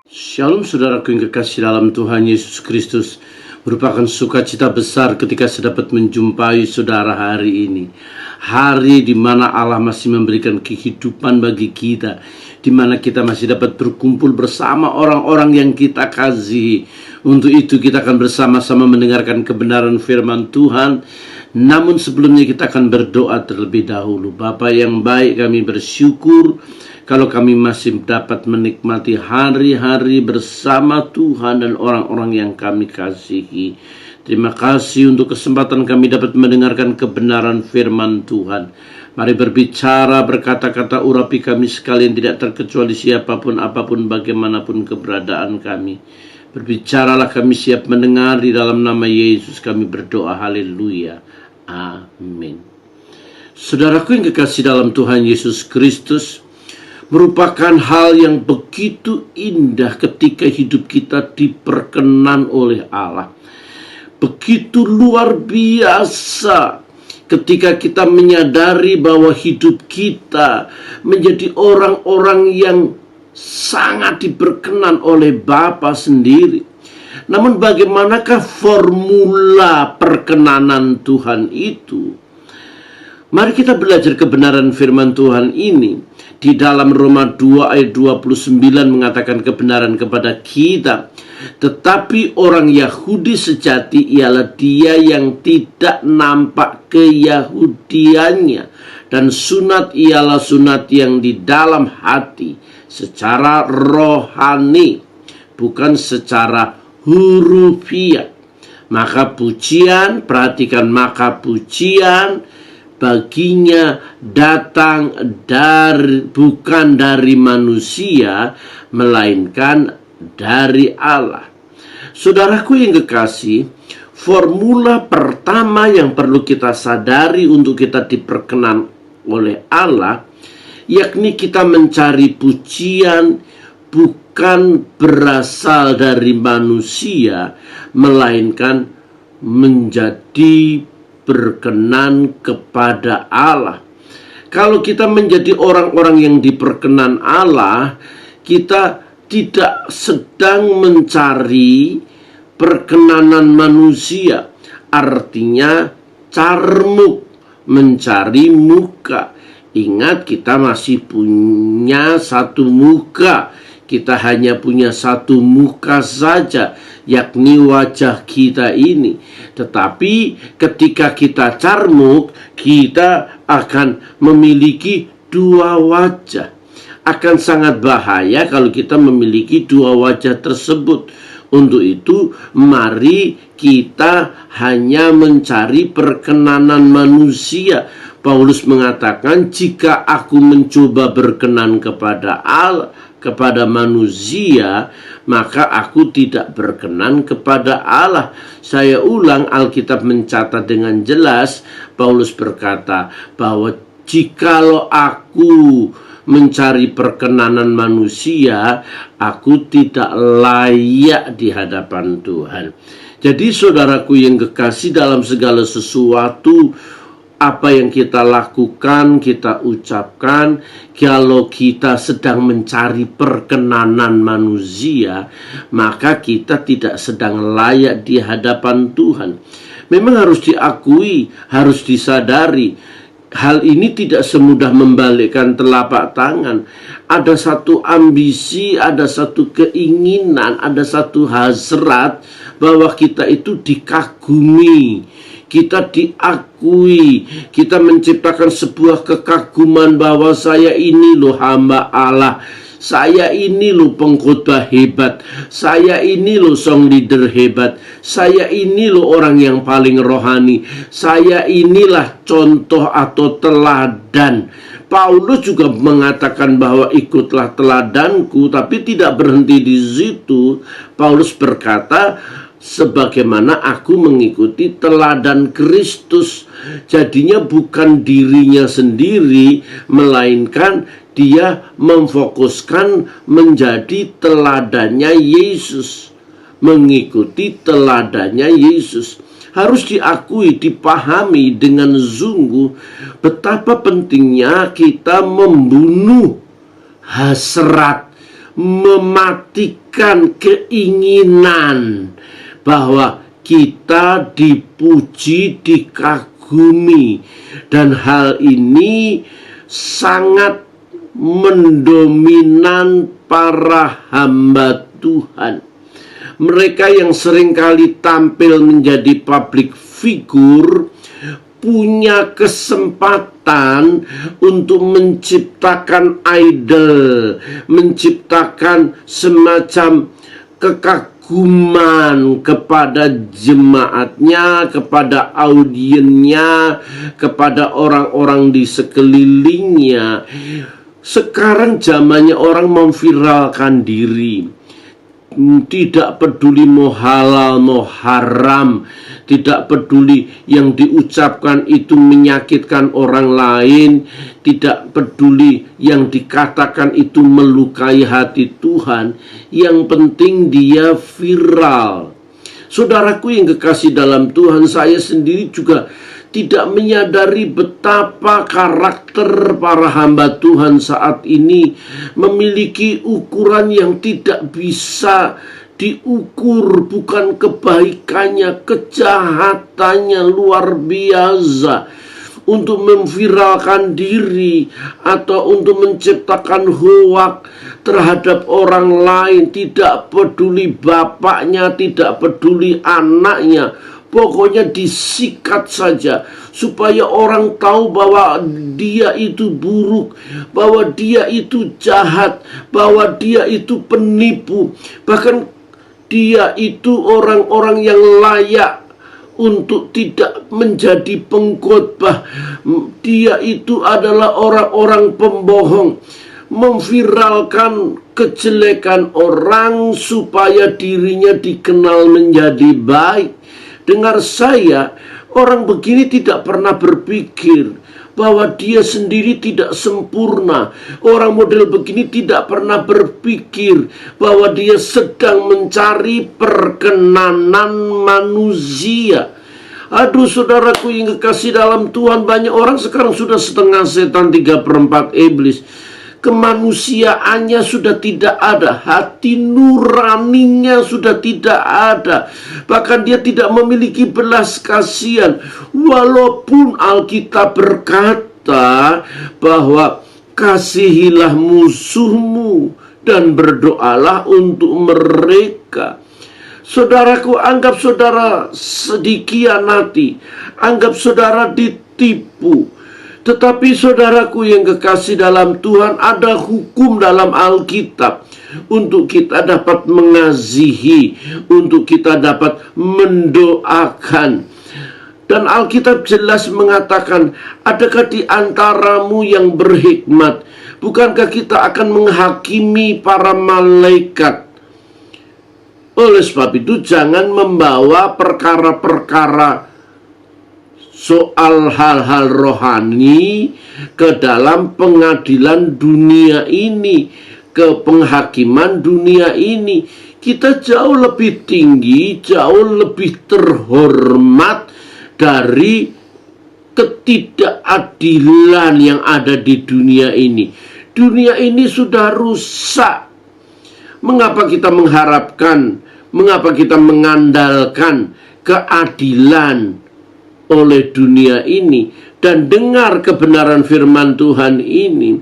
Shalom saudaraku yang kekasih dalam Tuhan Yesus Kristus. Merupakan sukacita besar ketika saya dapat menjumpai saudara hari ini. Hari di mana Allah masih memberikan kehidupan bagi kita, di mana kita masih dapat berkumpul bersama orang-orang yang kita kasihi. Untuk itu kita akan bersama-sama mendengarkan kebenaran firman Tuhan. Namun sebelumnya kita akan berdoa terlebih dahulu. Bapa yang baik, kami bersyukur kalau kami masih dapat menikmati hari-hari bersama Tuhan dan orang-orang yang kami kasihi. Terima kasih untuk kesempatan kami dapat mendengarkan kebenaran firman Tuhan. Mari berbicara, berkata-kata, urapi kami sekalian, tidak terkecuali siapapun, apapun, bagaimanapun keberadaan kami. Berbicaralah, kami siap mendengar. Di dalam nama Yesus kami berdoa, haleluya, amin. Saudaraku yang kekasih dalam Tuhan Yesus Kristus, merupakan hal yang begitu indah ketika hidup kita diperkenan oleh Allah. Begitu luar biasa ketika kita menyadari bahwa hidup kita menjadi orang-orang yang sangat diperkenan oleh Bapa sendiri. Namun bagaimanakah formula perkenanan Tuhan itu? Mari kita belajar kebenaran firman Tuhan ini. Di dalam Roma 2 ayat 29 mengatakan kebenaran kepada kita. Tetapi orang Yahudi sejati ialah dia yang tidak nampak keyahudiannya. Dan sunat ialah sunat yang di dalam hati, secara rohani, bukan secara hurufiah. Maka pujian, perhatikan, maka pujian baginya datang bukan dari manusia, melainkan dari Allah. Saudaraku yang kekasih, formula pertama yang perlu kita sadari untuk kita diperkenan oleh Allah, yakni kita mencari pujian bukan berasal dari manusia, melainkan menjadi berkenan kepada Allah. Kalau kita menjadi orang-orang yang diperkenan Allah, kita tidak sedang mencari perkenanan manusia. Artinya carmuk, mencari muka. Ingat, kita masih punya satu muka. Kita hanya punya satu muka saja, yakni wajah kita ini. Tetapi ketika kita carmuk, kita akan memiliki dua wajah. Akan sangat bahaya kalau kita memiliki dua wajah tersebut. Untuk itu, mari kita hanya mencari perkenanan manusia. Paulus mengatakan, jika aku mencoba berkenan kepada Allah, kepada manusia, maka aku tidak berkenan kepada Allah. Saya ulang, Alkitab mencatat dengan jelas. Paulus berkata bahwa jikalau aku mencari perkenanan manusia, aku tidak layak di hadapan Tuhan. Jadi saudaraku yang kekasih, dalam segala sesuatu, apa yang kita lakukan, kita ucapkan, kalau kita sedang mencari perkenanan manusia, maka kita tidak sedang layak di hadapan Tuhan. Memang harus diakui, harus disadari, hal ini tidak semudah membalikkan telapak tangan. Ada satu ambisi, ada satu keinginan, ada satu hasrat bahwa kita itu dikagumi, kita diakui, kita menciptakan sebuah kekaguman bahwa saya ini loh hamba Allah, saya ini loh pengkhotbah hebat, saya ini loh song leader hebat, saya ini loh orang yang paling rohani, saya inilah contoh atau teladan. Paulus juga mengatakan bahwa ikutlah teladanku, tapi tidak berhenti di situ. Paulus berkata, sebagaimana aku mengikuti teladan Kristus. Jadinya bukan dirinya sendiri, melainkan dia memfokuskan menjadi teladannya Yesus, mengikuti teladannya Yesus. Harus diakui, dipahami dengan sungguh betapa pentingnya kita membunuh hasrat, mematikan keinginan bahwa kita dipuji, dikagumi, dan hal ini sangat mendominan para hamba Tuhan. Mereka yang seringkali tampil menjadi public figure punya kesempatan untuk menciptakan idol, menciptakan semacam kekaguman kepada jemaatnya, kepada audiennya, kepada orang-orang di sekelilingnya. Sekarang zamannya orang memviralkan diri, tidak peduli mau halal mau haram, tidak peduli yang diucapkan itu menyakitkan orang lain, tidak peduli yang dikatakan itu melukai hati Tuhan. Yang penting dia viral. Saudaraku yang kekasih dalam Tuhan, saya sendiri juga tidak menyadari betapa karakter para hamba Tuhan saat ini memiliki ukuran yang tidak bisa diukur, bukan kebaikannya, kejahatannya luar biasa untuk memviralkan diri atau untuk menciptakan hoak terhadap orang lain, tidak peduli bapaknya, tidak peduli anaknya. Pokoknya disikat saja supaya orang tahu bahwa dia itu buruk, bahwa dia itu jahat, bahwa dia itu penipu. Bahkan dia itu orang-orang yang layak untuk tidak menjadi pengkhotbah. Dia itu adalah orang-orang pembohong, memviralkan kejelekan orang supaya dirinya dikenal menjadi baik. Dengar saya, orang begini tidak pernah berpikir bahwa dia sendiri tidak sempurna. Orang model begini tidak pernah berpikir bahwa dia sedang mencari perkenanan manusia. Aduh saudaraku yang kekasih dalam Tuhan, banyak orang sekarang sudah setengah setan, 3/4 iblis. Kemanusiaannya sudah tidak ada, hati nuraninya sudah tidak ada, bahkan dia tidak memiliki belas kasihan. Walaupun Alkitab berkata bahwa kasihilah musuhmu dan berdoalah untuk mereka. Saudaraku, anggap saudara dikhianati, anggap saudara ditipu. Tetapi saudaraku yang kekasih dalam Tuhan, ada hukum dalam Alkitab untuk kita dapat mengasihi, untuk kita dapat mendoakan. Dan Alkitab jelas mengatakan, adakah di antaramu yang berhikmat? Bukankah kita akan menghakimi para malaikat? Oleh sebab itu jangan membawa perkara-perkara soal hal-hal rohani ke dalam pengadilan dunia ini, ke penghakiman dunia ini. Kita jauh lebih tinggi, jauh lebih terhormat dari ketidakadilan yang ada di dunia ini. Dunia ini sudah rusak. Mengapa kita mengharapkan, mengapa kita mengandalkan keadilan oleh dunia ini? Dan dengar kebenaran firman Tuhan ini.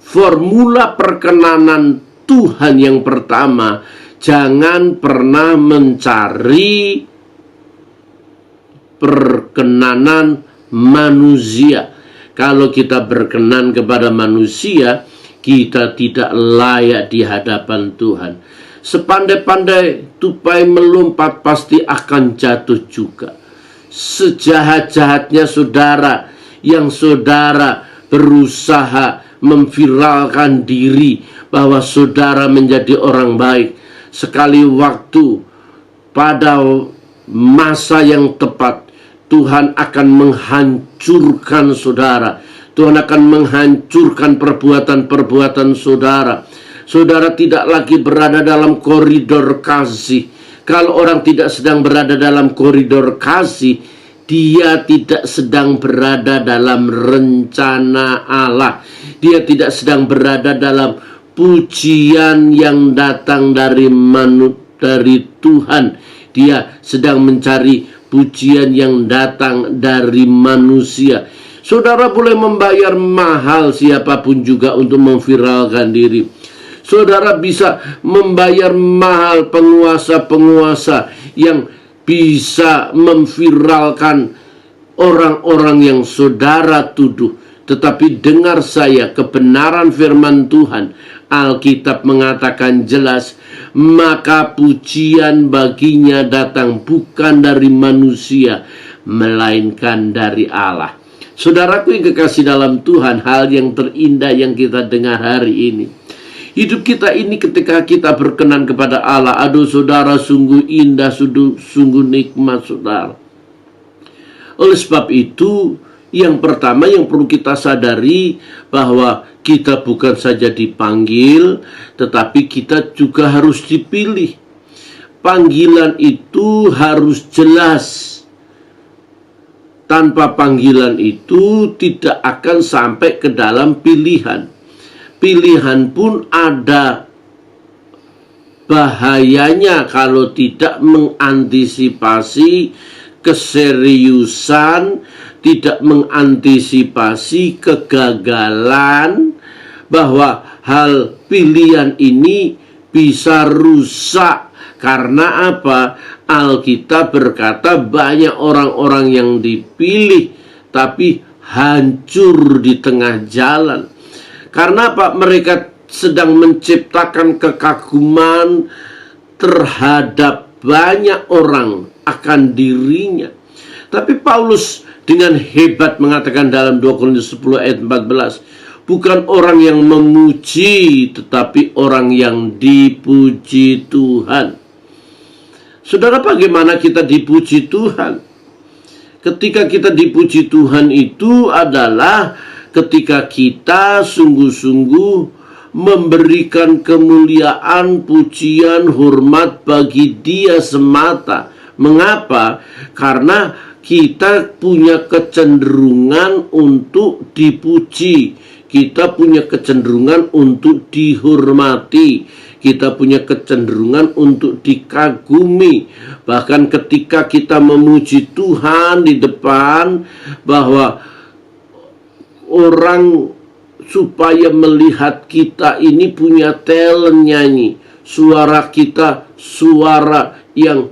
Formula perkenanan Tuhan yang pertama, jangan pernah mencari perkenanan manusia. Kalau kita berkenan kepada manusia, kita tidak layak di hadapan Tuhan. Sepandai-pandai tupai melompat pasti akan jatuh juga. Sejahat-jahatnya saudara yang saudara berusaha memviralkan diri bahwa saudara menjadi orang baik, sekali waktu pada masa yang tepat Tuhan akan menghancurkan saudara. Tuhan akan menghancurkan perbuatan-perbuatan saudara. Saudara tidak lagi berada dalam koridor kasih. Kalau orang tidak sedang berada dalam koridor kasih, dia tidak sedang berada dalam rencana Allah. Dia tidak sedang berada dalam pujian yang datang dari Tuhan. Dia sedang mencari pujian yang datang dari manusia. Saudara boleh membayar mahal siapapun juga untuk memviralkan diri. Saudara bisa membayar mahal penguasa-penguasa yang bisa memviralkan orang-orang yang saudara tuduh. Tetapi dengar saya, kebenaran firman Tuhan, Alkitab mengatakan jelas, maka pujian baginya datang bukan dari manusia, melainkan dari Allah. Saudaraku yang kekasih dalam Tuhan, hal yang terindah yang kita dengar hari ini, hidup kita ini ketika kita berkenan kepada Allah, aduh saudara, sungguh indah, sungguh nikmat saudara. Oleh sebab itu, yang pertama yang perlu kita sadari bahwa kita bukan saja dipanggil, tetapi kita juga harus dipilih. Panggilan itu harus jelas. Tanpa panggilan itu tidak akan sampai ke dalam pilihan. Pilihan pun ada bahayanya kalau tidak mengantisipasi keseriusan, tidak mengantisipasi kegagalan, bahwa hal pilihan ini bisa rusak. Karena apa? Alkitab berkata banyak orang-orang yang dipilih tapi hancur di tengah jalan. Karena apa? Mereka sedang menciptakan kekaguman terhadap banyak orang akan dirinya. Tapi Paulus dengan hebat mengatakan dalam 2 Korintus 10 ayat 14, bukan orang yang memuji, tetapi orang yang dipuji Tuhan. Saudara, bagaimana kita dipuji Tuhan? Ketika kita dipuji Tuhan itu adalah ketika kita sungguh-sungguh memberikan kemuliaan, pujian, hormat bagi Dia semata. Mengapa? Karena kita punya kecenderungan untuk dipuji. Kita punya kecenderungan untuk dihormati. Kita punya kecenderungan untuk dikagumi. Bahkan ketika kita memuji Tuhan di depan, bahwa orang supaya melihat kita ini punya talent nyanyi. Suara kita suara yang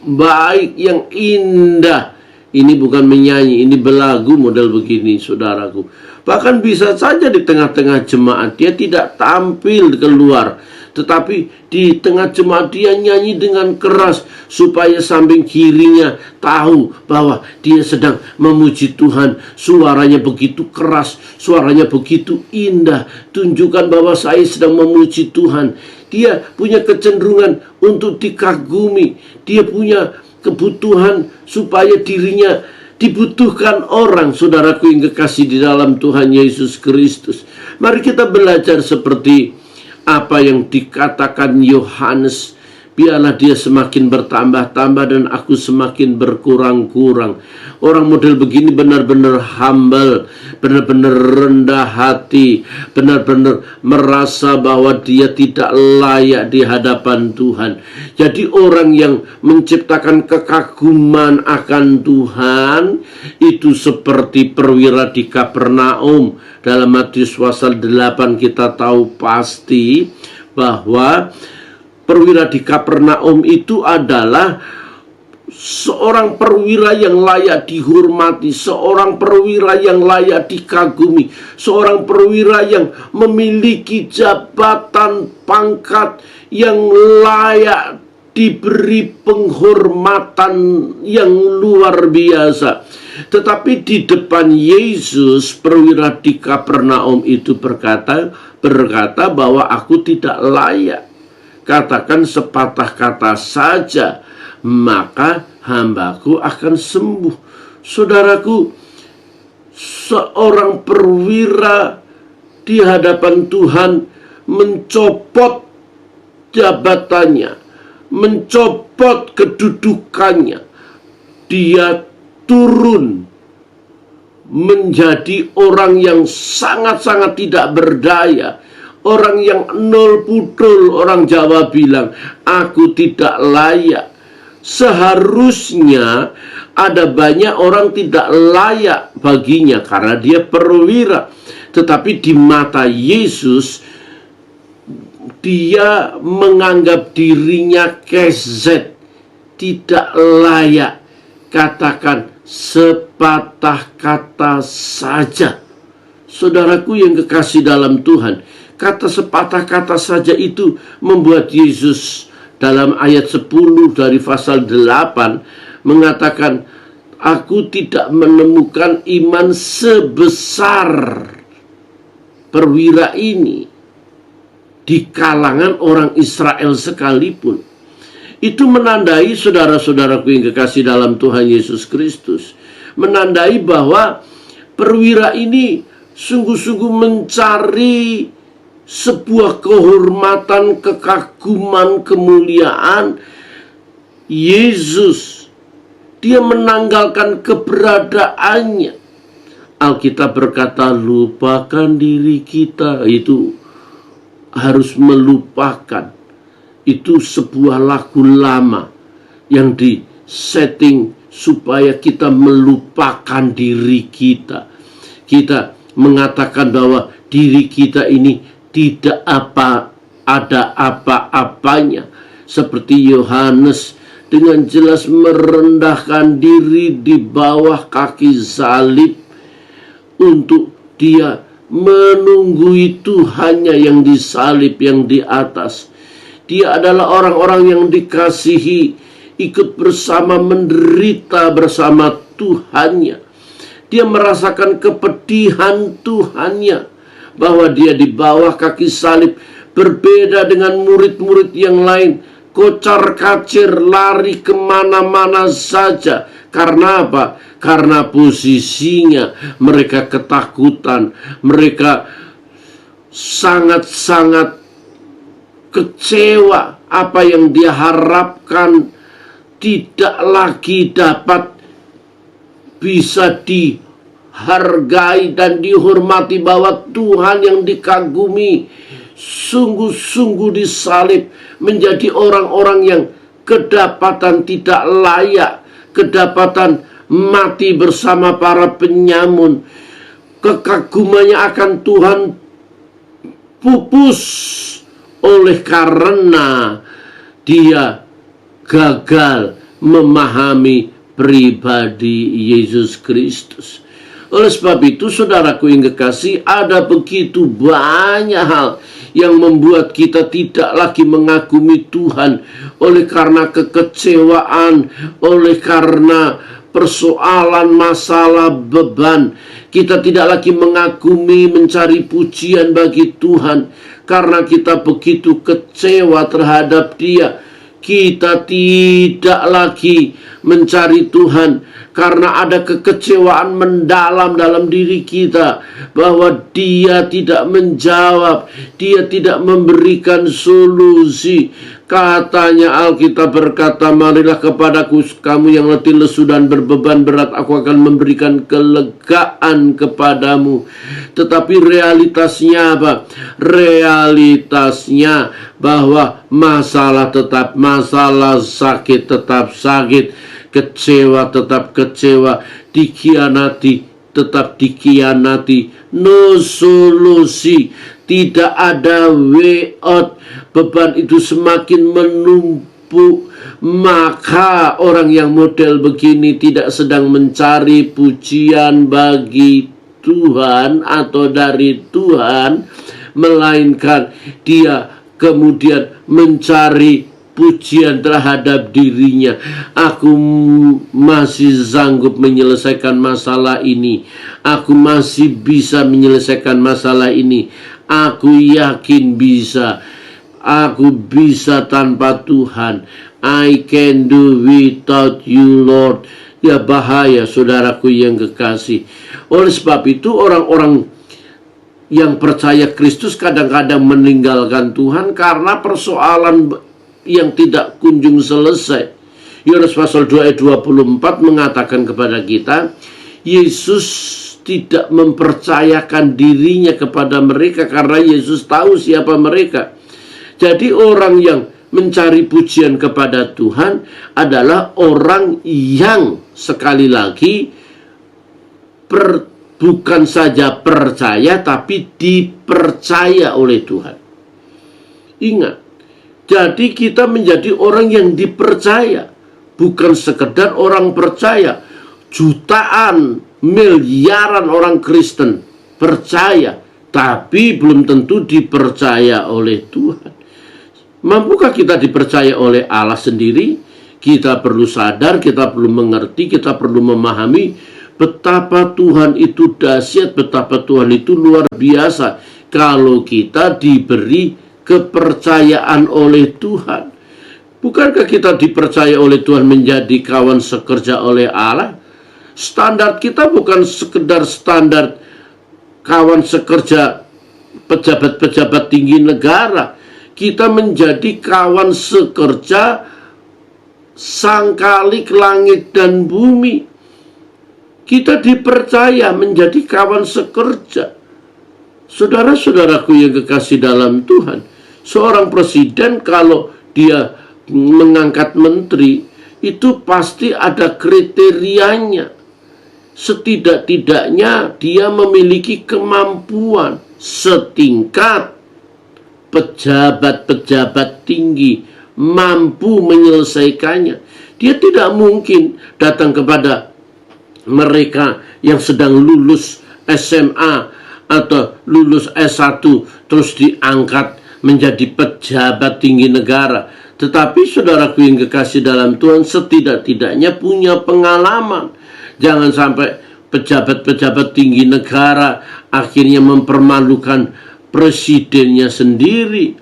baik, yang indah. Ini bukan menyanyi, ini belagu model begini, saudaraku. Bahkan bisa saja di tengah-tengah jemaat dia tidak tampil keluar, tetapi di tengah jemaat dia nyanyi dengan keras supaya samping kirinya tahu bahwa dia sedang memuji Tuhan. Suaranya begitu keras, suaranya begitu indah, tunjukkan bahwa saya sedang memuji Tuhan. Dia punya kecenderungan untuk dikagumi. Dia punya kebutuhan supaya dirinya dibutuhkan orang. Saudaraku yang kekasih di dalam Tuhan Yesus Kristus, mari kita belajar seperti apa yang dikatakan Yohanes. Biarlah dia semakin bertambah-tambah dan aku semakin berkurang-kurang. Orang model begini benar-benar humble, benar-benar rendah hati, benar-benar merasa bahwa dia tidak layak di hadapan Tuhan. Jadi orang yang menciptakan kekaguman akan Tuhan itu seperti perwira di Kapernaum. Dalam Matius pasal 8 kita tahu pasti bahwa perwira di Kapernaum itu adalah seorang perwira yang layak dihormati, seorang perwira yang layak dikagumi, seorang perwira yang memiliki jabatan pangkat yang layak diberi penghormatan yang luar biasa. Tetapi di depan Yesus, perwira di Kapernaum itu berkata bahwa aku tidak layak. Katakan sepatah kata saja, maka hambaku akan sembuh. Saudaraku, seorang perwira di hadapan Tuhan mencopot jabatannya, mencopot kedudukannya. Dia turun menjadi orang yang sangat-sangat tidak berdaya, Orang yang nol putul, orang Jawa bilang, aku tidak layak. Seharusnya ada banyak orang tidak layak baginya karena dia perwira. Tetapi di mata Yesus, dia menganggap dirinya kezet, tidak layak. Katakan sepatah kata saja. Saudaraku yang kekasih dalam Tuhan, kata sepatah kata saja itu membuat Yesus dalam ayat 10 dari pasal 8 mengatakan, aku tidak menemukan iman sebesar perwira ini di kalangan orang Israel sekalipun. Itu menandai, saudara-saudaraku yang kekasih dalam Tuhan Yesus Kristus, menandai bahwa perwira ini sungguh-sungguh mencari sebuah kehormatan, kekaguman, kemuliaan Yesus. Dia menanggalkan keberadaannya. Alkitab berkata, lupakan diri kita. Itu harus melupakan. Itu sebuah lagu lama yang disetting supaya kita melupakan diri kita. Kita mengatakan bahwa diri kita ini tidak ada apa-apanya. Seperti Yohanes dengan jelas merendahkan diri di bawah kaki salib untuk dia menunggu Tuhannya yang disalib, yang di atas. Dia adalah orang-orang yang dikasihi, ikut bersama menderita bersama Tuhannya. Dia merasakan kepedihan Tuhannya, bahwa dia di bawah kaki salib, berbeda dengan murid-murid yang lain, kocar-kacir, lari kemana-mana saja. Karena apa? Karena posisinya mereka ketakutan, mereka sangat-sangat kecewa. Apa yang dia harapkan tidak lagi dapat bisa dihargai dan dihormati, bahwa Tuhan yang dikagumi sungguh-sungguh disalib menjadi orang-orang yang kedapatan tidak layak, kedapatan mati bersama para penyamun. Kekagumannya akan Tuhan pupus oleh karena dia gagal memahami pribadi Yesus Kristus. Oleh sebab itu, saudaraku yang kekasih, ada begitu banyak hal yang membuat kita tidak lagi mengagumi Tuhan oleh karena kekecewaan, oleh karena persoalan, masalah, beban. Kita tidak lagi mengagumi, mencari pujian bagi Tuhan karena kita begitu kecewa terhadap Dia. Kita tidak lagi mencari Tuhan karena ada kekecewaan mendalam dalam diri kita, bahwa Dia tidak menjawab, Dia tidak memberikan solusi. Katanya Alkitab berkata, marilah kepadaku kamu yang letih lesu dan berbeban berat, aku akan memberikan kelegaan kepadamu. Tetapi realitasnya apa? Realitasnya bahwa masalah tetap masalah, sakit tetap sakit, kecewa tetap kecewa, dikhianati tetap dikhianati, no solusi, tidak ada way out. Beban itu semakin menumpuk. Maka orang yang model begini tidak sedang mencari pujian bagi Tuhan atau dari Tuhan, melainkan dia kemudian mencari pujian terhadap dirinya. Aku masih sanggup menyelesaikan masalah ini. Aku masih bisa menyelesaikan masalah ini. Aku yakin bisa. Aku bisa tanpa Tuhan. I can do without you, Lord. Ya, bahaya, saudaraku yang kekasih. Oleh sebab itu, orang-orang yang percaya Kristus kadang-kadang meninggalkan Tuhan karena persoalan yang tidak kunjung selesai. Yohanes pasal 2 ayat 24 mengatakan kepada kita, Yesus tidak mempercayakan dirinya kepada mereka karena Yesus tahu siapa mereka. Jadi orang yang mencari pujian kepada Tuhan adalah orang yang sekali lagi bukan saja percaya tapi dipercaya oleh Tuhan. Ingat, jadi kita menjadi orang yang dipercaya, bukan sekedar orang percaya. Jutaan, miliaran orang Kristen percaya, tapi belum tentu dipercaya oleh Tuhan. Mampukah kita dipercaya oleh Allah sendiri? Kita perlu sadar, kita perlu mengerti, kita perlu memahami betapa Tuhan itu dahsyat, betapa Tuhan itu luar biasa kalau kita diberi kepercayaan oleh Tuhan. Bukankah kita dipercaya oleh Tuhan menjadi kawan sekerja oleh Allah? Standar kita bukan sekedar standar kawan sekerja pejabat-pejabat tinggi negara. Kita menjadi kawan sekerja Sang Khalik langit dan bumi. Kita dipercaya menjadi kawan sekerja. Saudara-saudaraku yang kekasih dalam Tuhan, seorang presiden kalau dia mengangkat menteri, itu pasti ada kriterianya. Setidak-tidaknya dia memiliki kemampuan setingkat pejabat-pejabat tinggi, mampu menyelesaikannya. Dia tidak mungkin datang kepada mereka yang sedang lulus SMA atau lulus S1 terus diangkat menjadi pejabat tinggi negara. Tetapi saudaraku yang kekasih dalam Tuhan, setidak-tidaknya punya pengalaman. Jangan sampai pejabat-pejabat tinggi negara akhirnya mempermalukan presidennya sendiri.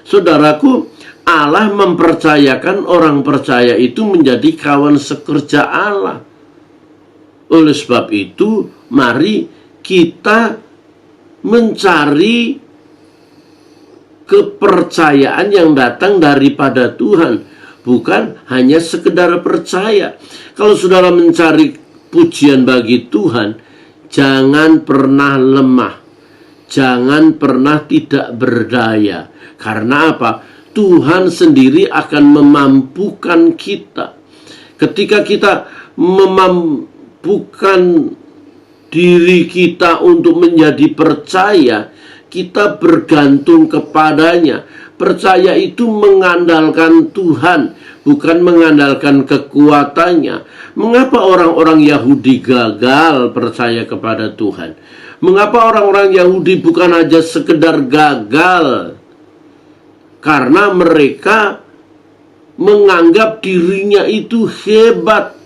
Saudaraku, Allah mempercayakan orang percaya itu menjadi kawan sekerja Allah. Oleh sebab itu, mari kita mencari kepercayaan yang datang daripada Tuhan, bukan hanya sekedar percaya. Kalau saudara mencari pujian bagi Tuhan, jangan pernah lemah, jangan pernah tidak berdaya. Karena apa? Tuhan sendiri akan memampukan kita. Ketika kita memampukan diri kita untuk menjadi percaya, kita bergantung kepadanya. Percaya itu mengandalkan Tuhan, bukan mengandalkan kekuatannya. Mengapa orang-orang Yahudi gagal percaya kepada Tuhan? Mengapa orang-orang Yahudi bukan hanya sekedar gagal? Karena mereka menganggap dirinya itu hebat,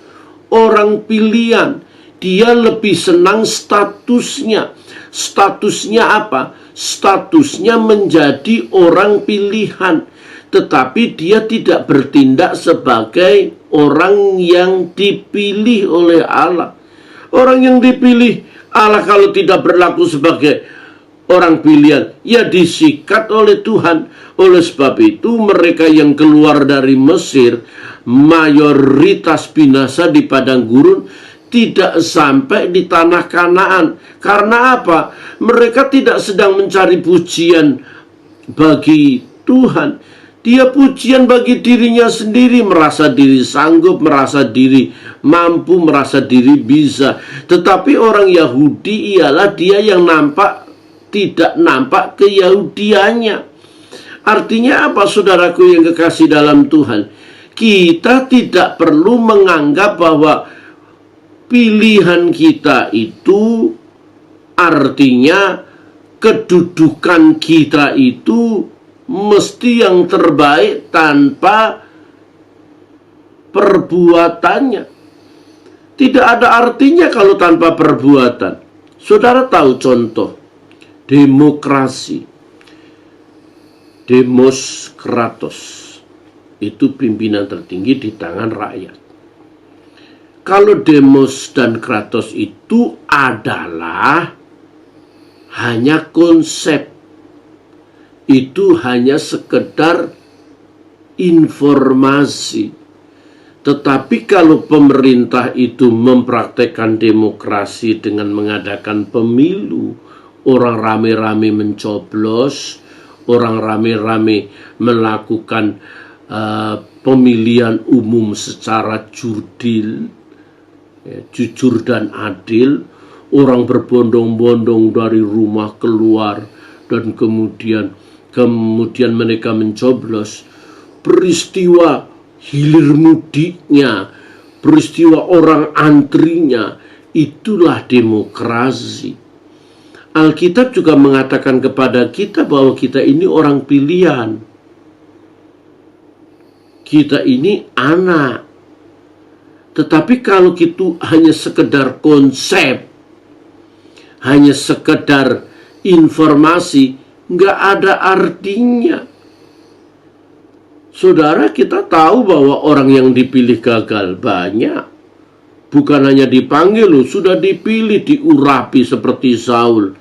orang pilihan. Dia lebih senang statusnya. Statusnya apa? Statusnya menjadi orang pilihan. Tetapi dia tidak bertindak sebagai orang yang dipilih oleh Allah. Orang yang dipilih Allah kalau tidak berlaku sebagai orang pilihan, ya disikat oleh Tuhan. Oleh sebab itu mereka yang keluar dari Mesir, mayoritas binasa di padang gurun, tidak sampai di tanah Kanaan. Karena apa? Mereka tidak sedang mencari pujian bagi Tuhan. Dia pujian bagi dirinya sendiri, merasa diri sanggup, merasa diri mampu, merasa diri bisa. Tetapi orang Yahudi ialah dia yang tidak nampak keyahudiannya. Artinya apa, saudaraku yang kekasih dalam Tuhan? Kita tidak perlu menganggap bahwa pilihan kita itu artinya kedudukan kita itu mesti yang terbaik tanpa perbuatannya. Tidak ada artinya kalau tanpa perbuatan. Saudara tahu contoh demokrasi. Demos Kratos itu pimpinan tertinggi di tangan rakyat. Kalau Demos dan Kratos itu adalah hanya konsep, itu hanya sekedar informasi. Tetapi kalau pemerintah itu mempraktekkan demokrasi dengan mengadakan pemilu, orang rame-rame mencoblos, orang rame-rame melakukan pemilihan umum secara jurdil, jujur dan adil, orang berbondong-bondong dari rumah keluar dan kemudian mereka mencoblos. Peristiwa hilir mudiknya, peristiwa orang antrinya, itulah demokrasi. Alkitab juga mengatakan kepada kita bahwa kita ini orang pilihan. Kita ini anak. Tetapi kalau itu hanya sekedar konsep, hanya sekedar informasi, nggak ada artinya. Saudara, kita tahu bahwa orang yang dipilih gagal banyak. Bukan hanya dipanggil loh, sudah dipilih, diurapi seperti Saul.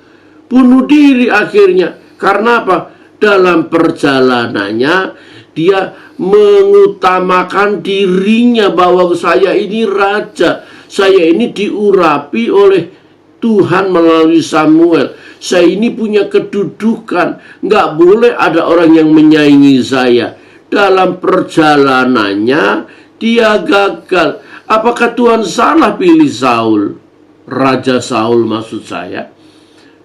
Bunuh diri akhirnya. Karena apa? Dalam perjalanannya, dia mengutamakan dirinya bahwa saya ini raja. Saya ini diurapi oleh Tuhan melalui Samuel. Saya ini punya kedudukan. Nggak boleh ada orang yang menyaingi saya. Dalam perjalanannya, dia gagal. Apakah Tuhan salah pilih Saul? Raja Saul maksud saya.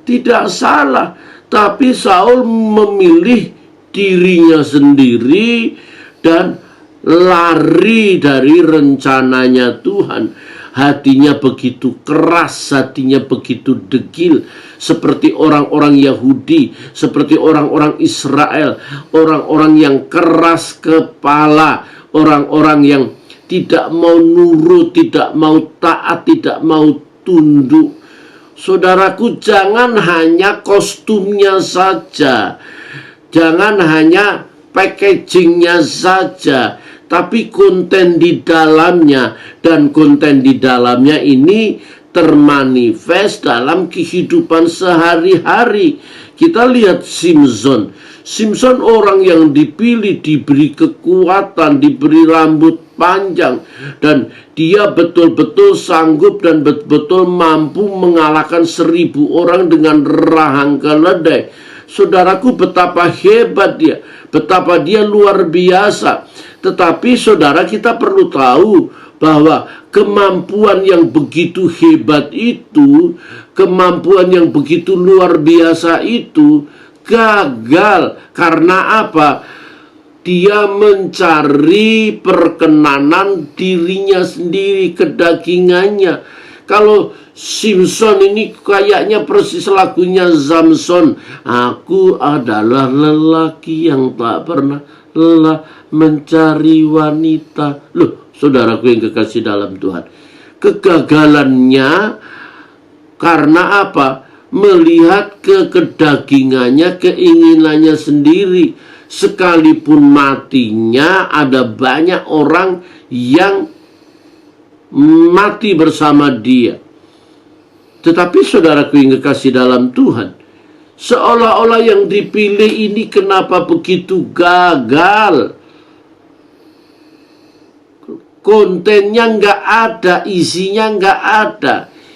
Tidak salah. Tapi Saul memilih dirinya sendiri dan lari dari rencananya Tuhan. Hatinya begitu keras, hatinya begitu degil, seperti orang-orang Yahudi, seperti orang-orang Israel, orang-orang yang keras kepala, orang-orang yang tidak mau nurut, tidak mau taat, tidak mau tunduk. Saudaraku, jangan hanya kostumnya saja, jangan hanya packagingnya saja, tapi konten di dalamnya. Dan konten di dalamnya ini termanifest dalam kehidupan sehari-hari. Kita lihat Simson. Simson orang yang dipilih, diberi kekuatan, diberi rambut panjang, dan dia betul-betul sanggup dan betul-betul mampu mengalahkan 1000 orang dengan rahang keledai. Saudaraku, betapa hebat dia, betapa dia luar biasa. Tetapi saudara, kita perlu tahu bahwa kemampuan yang begitu hebat itu, kemampuan yang begitu luar biasa itu gagal. Karena apa? Dia mencari perkenanan dirinya sendiri, kedagingannya. Kalau Simpson ini kayaknya persis lagunya Samson. Aku adalah lelaki yang tak pernah lelah mencari wanita. Loh, saudaraku yang kekasih dalam Tuhan, kegagalannya karena apa? Melihat kedagingannya, keinginannya sendiri. Sekalipun matinya, ada banyak orang yang mati bersama dia. Tetapi saudaraku yang kekasih dalam Tuhan, seolah-olah yang dipilih ini kenapa begitu gagal? Kontennya nggak ada, isinya nggak ada.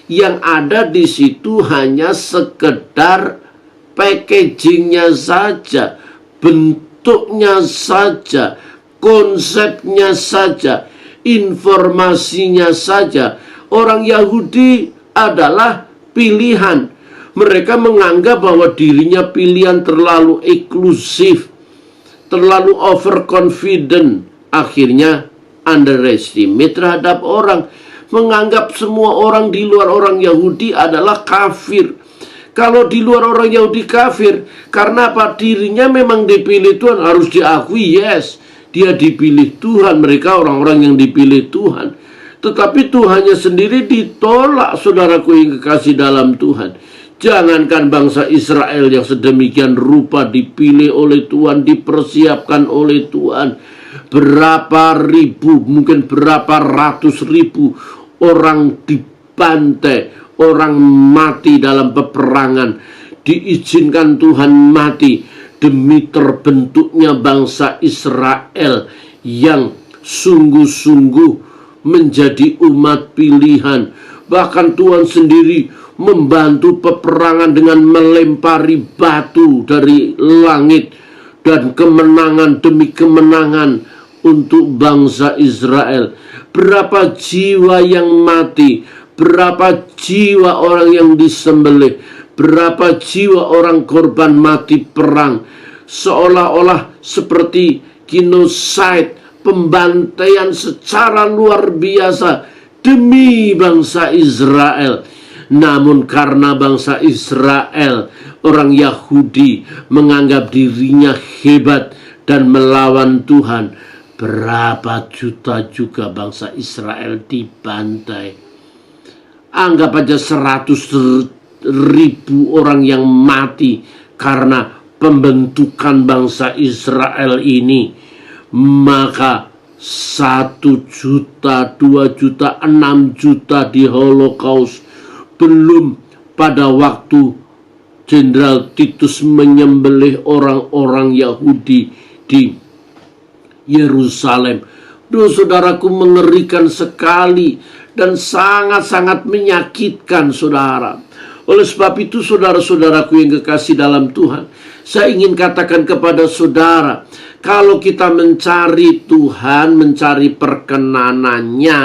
Yang ada di situ hanya sekedar packagingnya saja, bentuknya saja, konsepnya saja, informasinya saja. Orang Yahudi adalah pilihan. Mereka menganggap bahwa dirinya pilihan, terlalu eksklusif, terlalu overconfident. Akhirnya underestimate terhadap orang, menganggap semua orang di luar orang Yahudi adalah kafir. Kalau di luar orang Yahudi kafir, karena apa? Dirinya memang dipilih Tuhan, harus diakui, yes, dia dipilih Tuhan, mereka orang-orang yang dipilih Tuhan. Tetapi Tuhannya sendiri ditolak, saudaraku yang kekasih dalam Tuhan. Jangankan bangsa Israel yang sedemikian rupa dipilih oleh Tuhan, dipersiapkan oleh Tuhan. Berapa ribu, mungkin berapa ratus ribu orang dibantai, orang mati dalam peperangan. Diizinkan Tuhan mati demi terbentuknya bangsa Israel yang sungguh-sungguh menjadi umat pilihan. Bahkan Tuhan sendiri membantu peperangan dengan melempari batu dari langit, dan kemenangan demi kemenangan untuk bangsa Israel. Berapa jiwa yang mati, berapa jiwa orang yang disembelih, berapa jiwa orang korban mati perang, seolah-olah seperti genocide, pembantaian secara luar biasa demi bangsa Israel. Namun karena bangsa Israel, orang Yahudi menganggap dirinya hebat dan melawan Tuhan, berapa juta juga bangsa Israel dibantai. Anggap aja 100.000 orang yang mati karena pembentukan bangsa Israel ini. Maka 1 juta, 2 juta, 6 juta di Holocaust. Belum pada waktu Jenderal Titus menyembelih orang-orang Yahudi di Yerusalem. Duh, saudaraku, mengerikan sekali dan sangat-sangat menyakitkan, saudara. Oleh sebab itu, saudara-saudaraku yang kekasih dalam Tuhan, saya ingin katakan kepada saudara, kalau kita mencari Tuhan, mencari perkenanannya,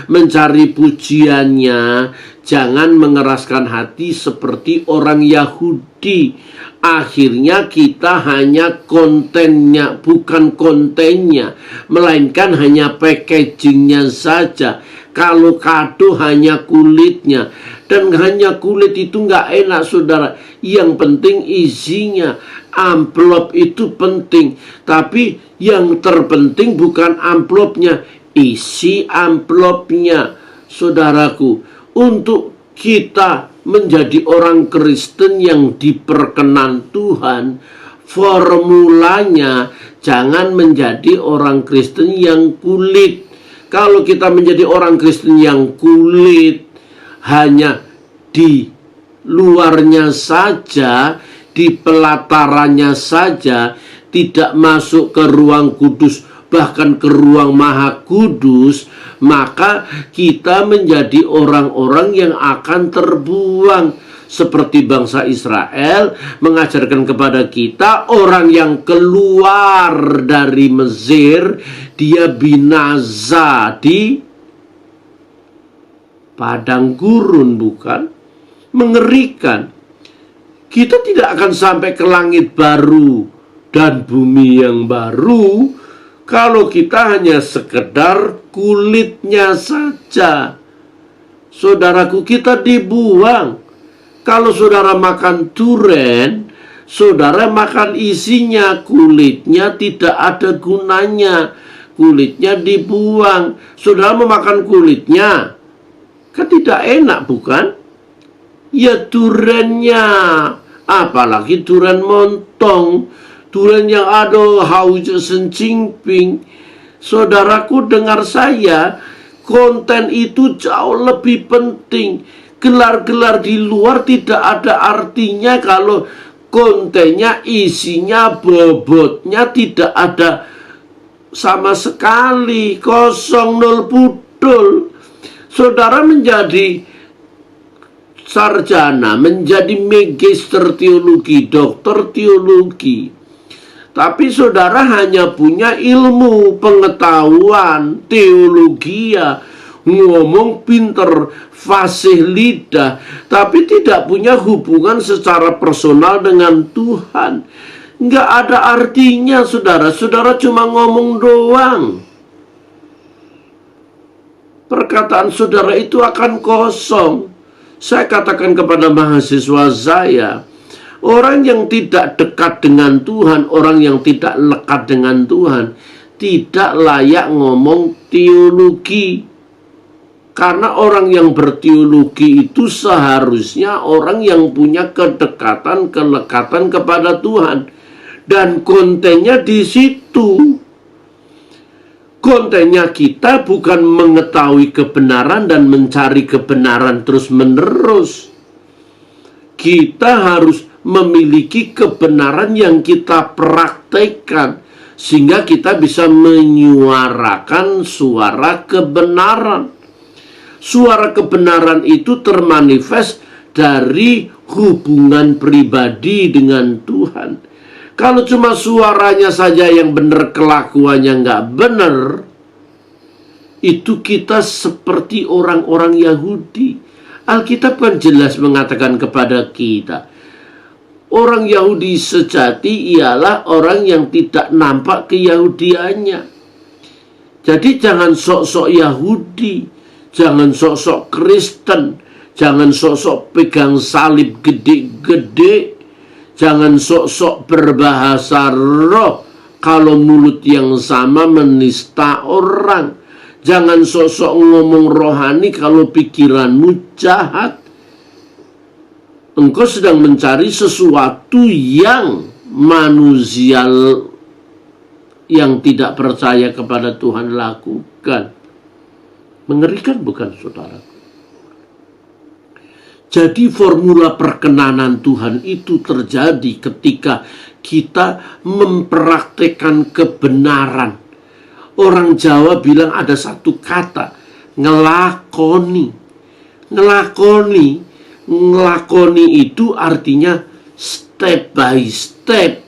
mencari pujiannya, jangan mengeraskan hati seperti orang Yahudi. Akhirnya kita hanya kontennya, bukan kontennya, melainkan hanya packagingnya saja. Kalau kado hanya kulitnya, dan hanya kulit itu nggak enak, saudara. Yang penting isinya. Amplop itu penting, tapi yang terpenting bukan amplopnya, isi amplopnya, saudaraku. Untuk kita menjadi orang Kristen yang diperkenan Tuhan, formulanya jangan menjadi orang Kristen yang kulit. Kalau kita menjadi orang Kristen yang kulit, hanya di luarnya saja, di pelatarannya saja, tidak masuk ke ruang kudus, bahkan ke ruang maha kudus, maka kita menjadi orang-orang yang akan terbuang. Seperti bangsa Israel mengajarkan kepada kita, orang yang keluar dari Mesir, dia binasa di padang gurun, bukan? Mengerikan. Kita tidak akan sampai ke langit baru dan bumi yang baru kalau kita hanya sekedar kulitnya saja. Saudaraku, kita dibuang. Kalau saudara makan durian, saudara makan isinya, kulitnya tidak ada gunanya. Kulitnya dibuang. Saudara memakan kulitnya, kan tidak enak, bukan? Ya duriannya, apalagi durian montong, durian yang ada hauja sencingping. Saudaraku, dengar saya, konten itu jauh lebih penting. Gelar-gelar di luar tidak ada artinya kalau kontennya, isinya, bobotnya tidak ada sama sekali, kosong, nol pudul. Saudara menjadi sarjana, menjadi magister teologi, doktor teologi, tapi saudara hanya punya ilmu, pengetahuan, teologi, ya, ngomong pinter, fasih lidah, tapi tidak punya hubungan secara personal dengan Tuhan. Nggak ada artinya, saudara. Saudara cuma ngomong doang. Perkataan saudara itu akan kosong. Saya katakan kepada mahasiswa saya, orang yang tidak dekat dengan Tuhan, orang yang tidak lekat dengan Tuhan, tidak layak ngomong teologi. Karena orang yang berteologi itu seharusnya orang yang punya kedekatan, kelekatan kepada Tuhan. Dan kontennya di situ. Kontennya kita bukan mengetahui kebenaran dan mencari kebenaran terus-menerus. Kita harus memiliki kebenaran yang kita praktekkan. sehingga kita bisa menyuarakan suara kebenaran. Suara kebenaran itu termanifest dari hubungan pribadi dengan Tuhan. Kalau cuma suaranya saja yang benar, kelakuannya nggak benar, itu kita seperti orang-orang Yahudi. Alkitab kan jelas mengatakan kepada kita, orang Yahudi sejati ialah orang yang tidak nampak keyahudiannya. Jadi jangan sok-sok Yahudi, jangan sok-sok Kristen, jangan sok-sok pegang salib gede-gede, jangan sok-sok berbahasa roh kalau mulut yang sama menista orang. Jangan sok-sok ngomong rohani kalau pikiranmu jahat. Engkau sedang mencari sesuatu yang manusia yang tidak percaya kepada Tuhan lakukan. Mengerikan bukan, saudara? Jadi formula perkenanan Tuhan itu terjadi ketika kita mempraktekkan kebenaran. Orang Jawa bilang ada satu kata, ngelakoni. Ngelakoni itu artinya step by step,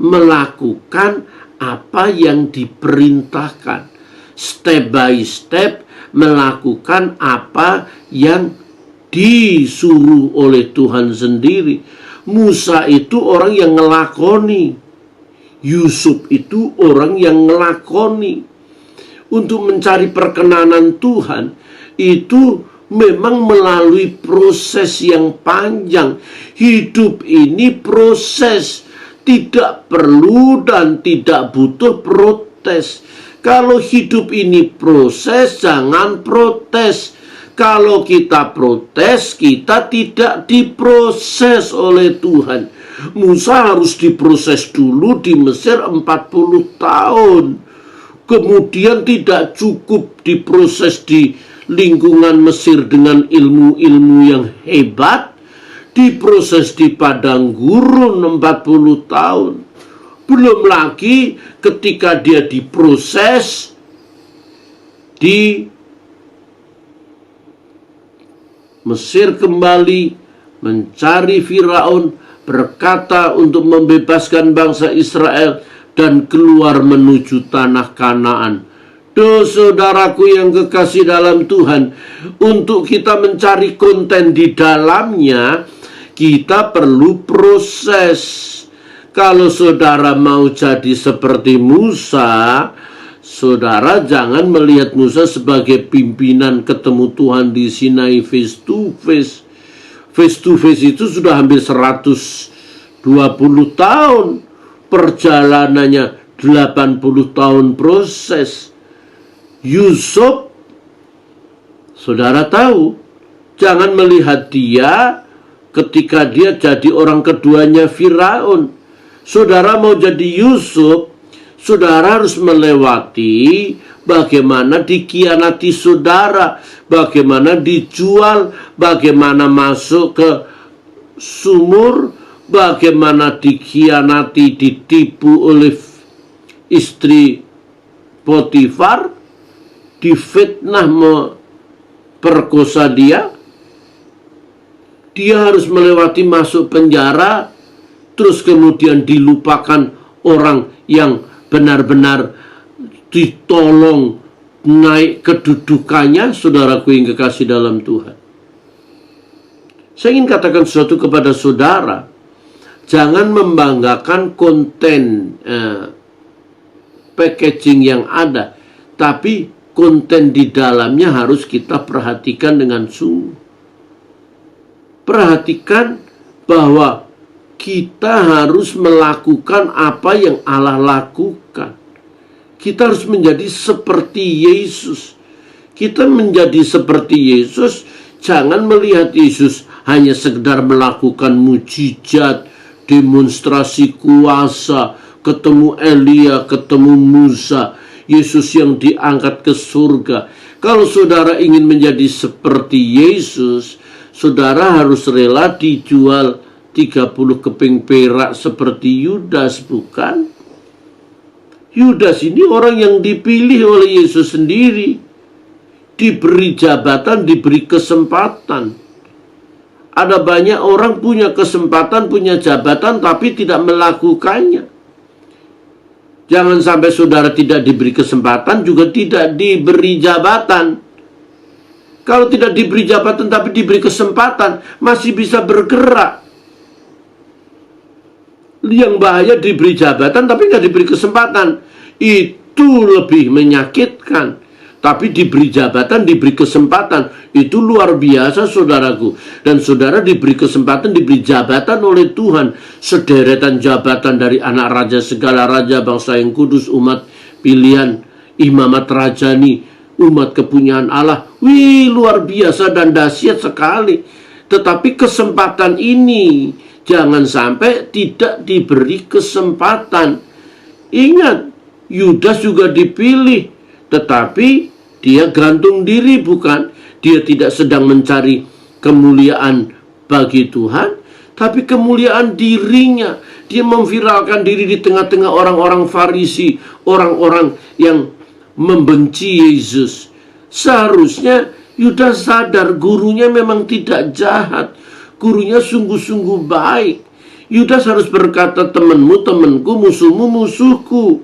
melakukan apa yang diperintahkan. Step by step, melakukan apa yang disuruh oleh Tuhan sendiri. Musa itu orang yang ngelakoni. Yusuf itu orang yang ngelakoni. Untuk mencari perkenanan Tuhan itu memang melalui proses yang panjang. Hidup ini proses, tidak perlu dan tidak butuh protes. Kalau hidup ini proses, jangan protes. Kalau kita protes, kita tidak diproses oleh Tuhan. Musa harus diproses dulu di Mesir 40 tahun. Kemudian tidak cukup diproses di lingkungan Mesir dengan ilmu-ilmu yang hebat, diproses di padang gurun 40 tahun. Belum lagi ketika dia diproses di Mesir kembali, mencari Firaun, berkata untuk membebaskan bangsa Israel dan keluar menuju tanah Kanaan. Saudaraku yang kekasih dalam Tuhan, untuk kita mencari konten di dalamnya, kita perlu proses. Kalau saudara mau jadi seperti Musa, saudara jangan melihat Musa sebagai pimpinan ketemu Tuhan di Sinai face to face. Face to face itu sudah hampir 120 tahun. Perjalanannya 80 tahun proses. Yusuf, saudara tahu, jangan melihat dia ketika dia jadi orang keduanya Firaun. Saudara mau jadi Yusuf, saudara harus melewati bagaimana dikhianati saudara, bagaimana dijual, bagaimana masuk ke sumur, bagaimana dikhianati, ditipu oleh istri Potifar, difitnah memperkosa dia. Dia harus melewati masuk penjara, terus kemudian dilupakan orang yang benar-benar ditolong naik kedudukannya. Saudaraku yang kekasih dalam Tuhan, saya ingin katakan sesuatu kepada saudara. Jangan membanggakan konten packaging yang ada, tapi konten di dalamnya harus kita perhatikan dengan sungguh. Perhatikan bahwa kita harus melakukan apa yang Allah lakukan. Kita harus menjadi seperti Yesus. Kita menjadi seperti Yesus, jangan melihat Yesus hanya sekedar melakukan mujizat, demonstrasi kuasa, ketemu Elia, ketemu Musa, Yesus yang diangkat ke surga. Kalau saudara ingin menjadi seperti Yesus, saudara harus rela dijual 30 keping perak seperti Yudas, bukan? Yudas ini orang yang dipilih oleh Yesus sendiri, diberi jabatan, diberi kesempatan. Ada banyak orang punya kesempatan, punya jabatan, tapi tidak melakukannya. Jangan sampai saudara tidak diberi kesempatan, juga tidak diberi jabatan. Kalau tidak diberi jabatan tapi diberi kesempatan, masih bisa bergerak. Yang bahaya diberi jabatan tapi nggak diberi kesempatan, itu lebih menyakitkan. Tapi diberi jabatan, diberi kesempatan, itu luar biasa saudaraku. Dan saudara diberi kesempatan, diberi jabatan oleh Tuhan. Sederetan jabatan dari anak raja, segala raja, bangsa yang kudus, umat pilihan, imamat rajani, umat kepunyaan Allah. Wih, luar biasa dan dahsyat sekali. Tetapi kesempatan ini jangan sampai tidak diberi kesempatan. Ingat, Yudas juga dipilih, tetapi dia gantung diri, bukan? Dia tidak sedang mencari kemuliaan bagi Tuhan, tapi kemuliaan dirinya. Dia memviralkan diri di tengah-tengah orang-orang Farisi, orang-orang yang membenci Yesus. Seharusnya Yudas sadar gurunya memang tidak jahat, gurunya sungguh-sungguh baik. Yudas harus berkata, temanmu temanku, musuhmu musuhku.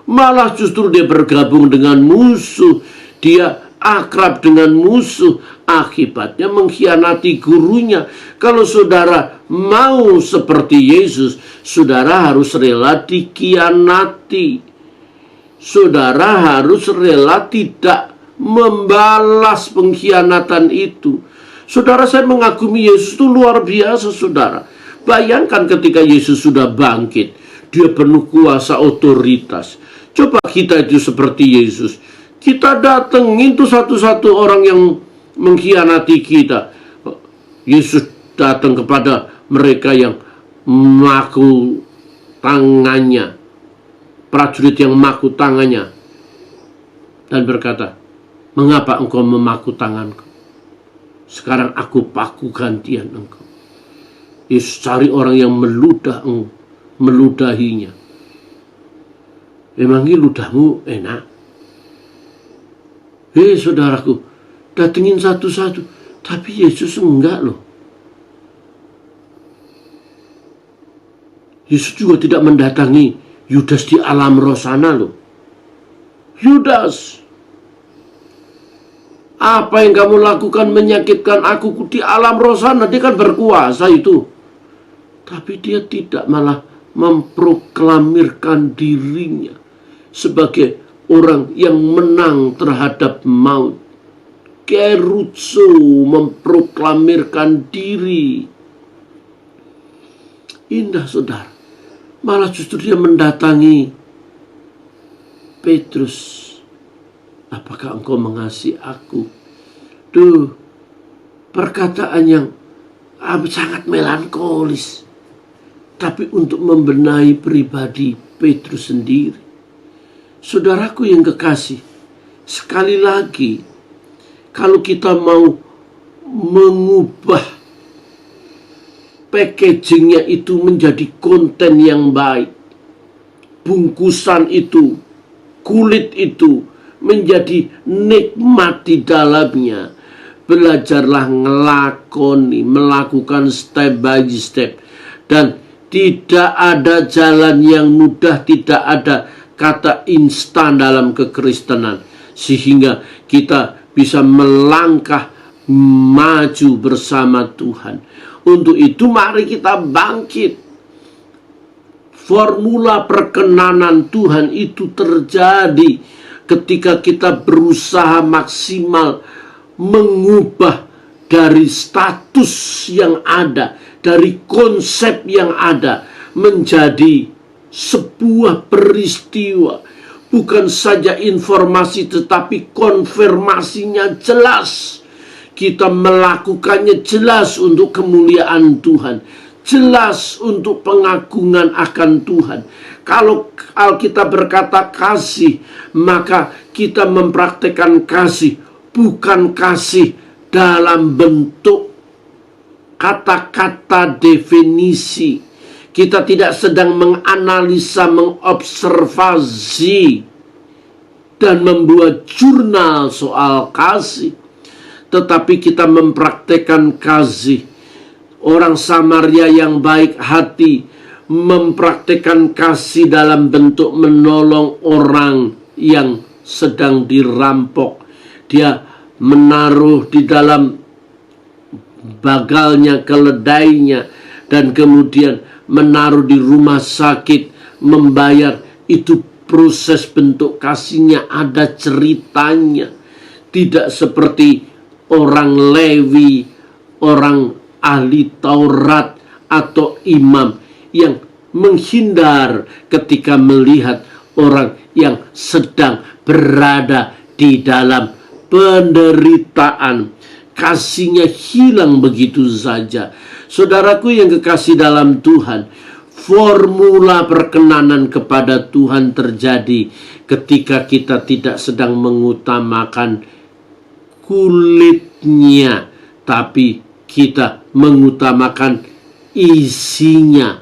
Malah justru dia bergabung dengan musuh, dia akrab dengan musuh, akibatnya mengkhianati gurunya. Kalau saudara mau seperti Yesus, saudara harus rela dikhianati. Saudara harus rela tidak membalas pengkhianatan itu. Saudara, saya mengagumi Yesus itu luar biasa, saudara. Bayangkan ketika Yesus sudah bangkit, dia penuh kuasa otoritas. Coba kita itu seperti Yesus. Kita datengin tuh satu-satu orang yang mengkhianati kita. Yesus datang kepada mereka yang maku tangannya, prajurit yang maku tangannya, dan berkata, mengapa engkau memaku tanganku? Sekarang aku paku gantian engkau. Yesus cari orang yang meludahinya. Memangnya ludahmu enak? Saudaraku, datengin satu-satu. Tapi Yesus enggak loh. Yesus juga tidak mendatangi Yudas di alam roh sana loh. Yudas, apa yang kamu lakukan menyakitkan aku di alam roh sana. Dia kan berkuasa itu. Tapi dia tidak, malah memproklamirkan dirinya sebagai orang yang menang terhadap maut. Keruzo, memproklamirkan diri. Indah saudara. Malah justru dia mendatangi Petrus. Apakah engkau mengasihi aku? Duh, perkataan yang sangat melankolis. Tapi untuk membenahi pribadi Petrus sendiri. Saudaraku yang kekasih, sekali lagi, kalau kita mau mengubah packagingnya itu menjadi konten yang baik, bungkusan itu, kulit itu menjadi nikmat di dalamnya, belajarlah ngelakoni, melakukan step by step. Dan tidak ada jalan yang mudah, tidak ada kata instan dalam kekristenan, sehingga kita bisa melangkah maju bersama Tuhan. Untuk itu mari kita bangkit. Formula perkenanan Tuhan itu terjadi ketika kita berusaha maksimal mengubah dari status yang ada, dari konsep yang ada, menjadi sebuah peristiwa. Bukan saja informasi, tetapi konfirmasinya jelas. Kita melakukannya jelas untuk kemuliaan Tuhan, jelas untuk pengagungan akan Tuhan. Kalau Alkitab berkata kasih, maka kita mempraktekkan kasih, bukan kasih dalam bentuk kata-kata definisi. Kita tidak sedang menganalisa, mengobservasi, dan membuat jurnal soal kasih, tetapi kita mempraktekkan kasih. Orang Samaria yang baik hati mempraktekkan kasih dalam bentuk menolong orang yang sedang dirampok. Dia menaruh di dalam bagalnya, keledainya, dan kemudian menaruh di rumah sakit, membayar. Itu proses bentuk kasihnya, ada ceritanya. Tidak seperti orang Lewi, orang ahli Taurat, atau imam yang menghindar ketika melihat orang yang sedang berada di dalam penderitaan. Kasihnya hilang begitu saja. Saudaraku yang kekasih dalam Tuhan, formula perkenanan kepada Tuhan terjadi ketika kita tidak sedang mengutamakan kulitnya, tapi kita mengutamakan isinya,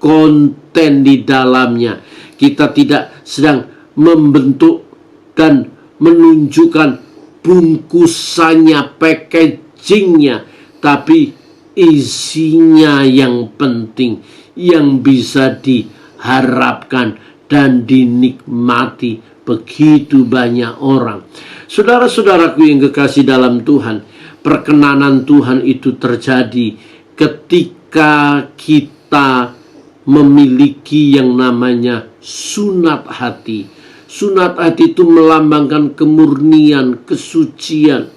konten di dalamnya. Kita tidak sedang membentuk dan menunjukkan bungkusannya, packagingnya, tapi isinya yang penting, yang bisa diharapkan dan dinikmati begitu banyak orang. Saudara-saudaraku yang kekasih dalam Tuhan, perkenanan Tuhan itu terjadi ketika kita memiliki yang namanya sunat hati. Sunat hati itu melambangkan kemurnian, kesucian.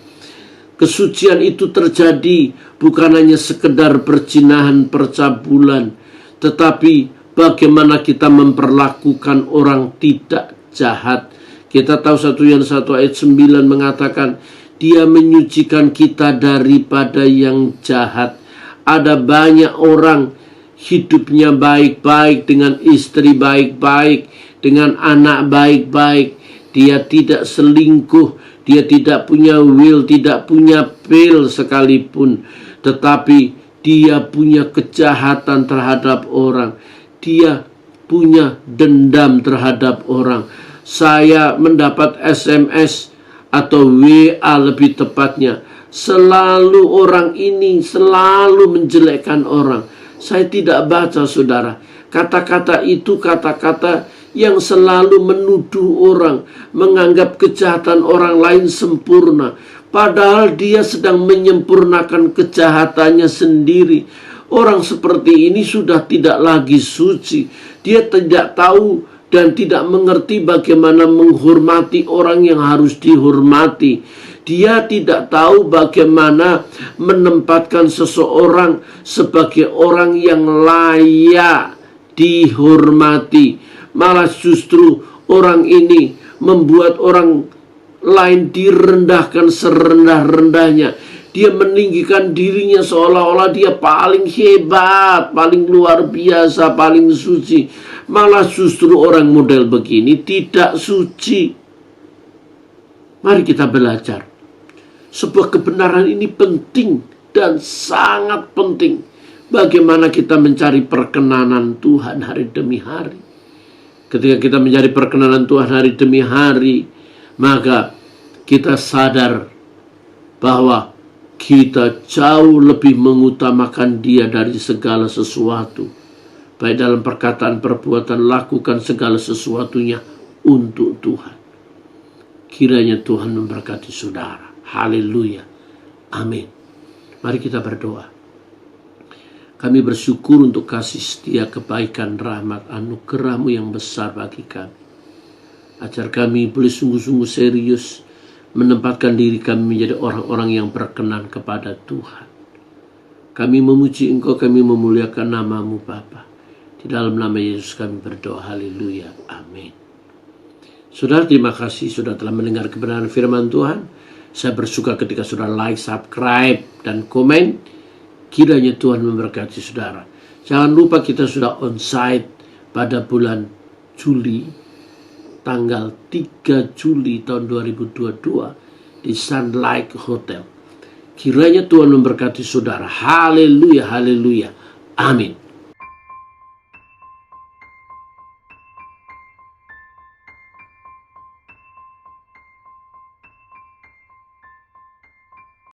Kesucian itu terjadi bukan hanya sekedar perzinahan, percabulan, tetapi bagaimana kita memperlakukan orang tidak jahat. Kita tahu 1 Yohanes 1 ayat 9 mengatakan, Dia menyucikan kita daripada yang jahat. Ada banyak orang hidupnya baik-baik, dengan istri baik-baik, dengan anak baik-baik. Dia tidak selingkuh, dia tidak punya will, tidak punya pil sekalipun. Tetapi dia punya kejahatan terhadap orang. Dia punya dendam terhadap orang. Saya mendapat SMS atau WA lebih tepatnya. Selalu orang ini selalu menjelekkan orang. Saya tidak baca, saudara. Kata-kata itu kata-kata yang selalu menuduh orang, menganggap kejahatan orang lain sempurna. Padahal dia sedang menyempurnakan kejahatannya sendiri. Orang seperti ini sudah tidak lagi suci. Dia tidak tahu dan tidak mengerti bagaimana menghormati orang yang harus dihormati. Dia tidak tahu bagaimana menempatkan seseorang sebagai orang yang layak dihormati. Malah justru orang ini membuat orang lain direndahkan serendah-rendahnya. Dia meninggikan dirinya seolah-olah dia paling hebat, paling luar biasa, paling suci. Malah justru orang model begini tidak suci. Mari kita belajar. Sebuah kebenaran ini penting dan sangat penting. Bagaimana kita mencari perkenanan Tuhan hari demi hari. Ketika kita mencari perkenanan Tuhan hari demi hari, maka kita sadar bahwa kita jauh lebih mengutamakan Dia dari segala sesuatu. Baik dalam perkataan, perbuatan, lakukan segala sesuatunya untuk Tuhan. Kiranya Tuhan memberkati saudara. Haleluya. Amin. Mari kita berdoa. Kami bersyukur untuk kasih setia, kebaikan, rahmat, anugerah-Mu yang besar bagi kami. Ajar kami boleh sungguh-sungguh serius menempatkan diri kami menjadi orang-orang yang berkenan kepada Tuhan. Kami memuji Engkau, kami memuliakan nama-Mu Bapa. Di dalam nama Yesus kami berdoa. Haleluya. Amin. Saudara, terima kasih sudah telah mendengar kebenaran firman Tuhan. Saya bersuka ketika sudah like, subscribe, dan komen. Kiranya Tuhan memberkati saudara. Jangan lupa kita sudah onsite pada bulan Juli, tanggal 3 Juli tahun 2022 di Sunlight Hotel. Kiranya Tuhan memberkati saudara. Haleluya, haleluya. Amin.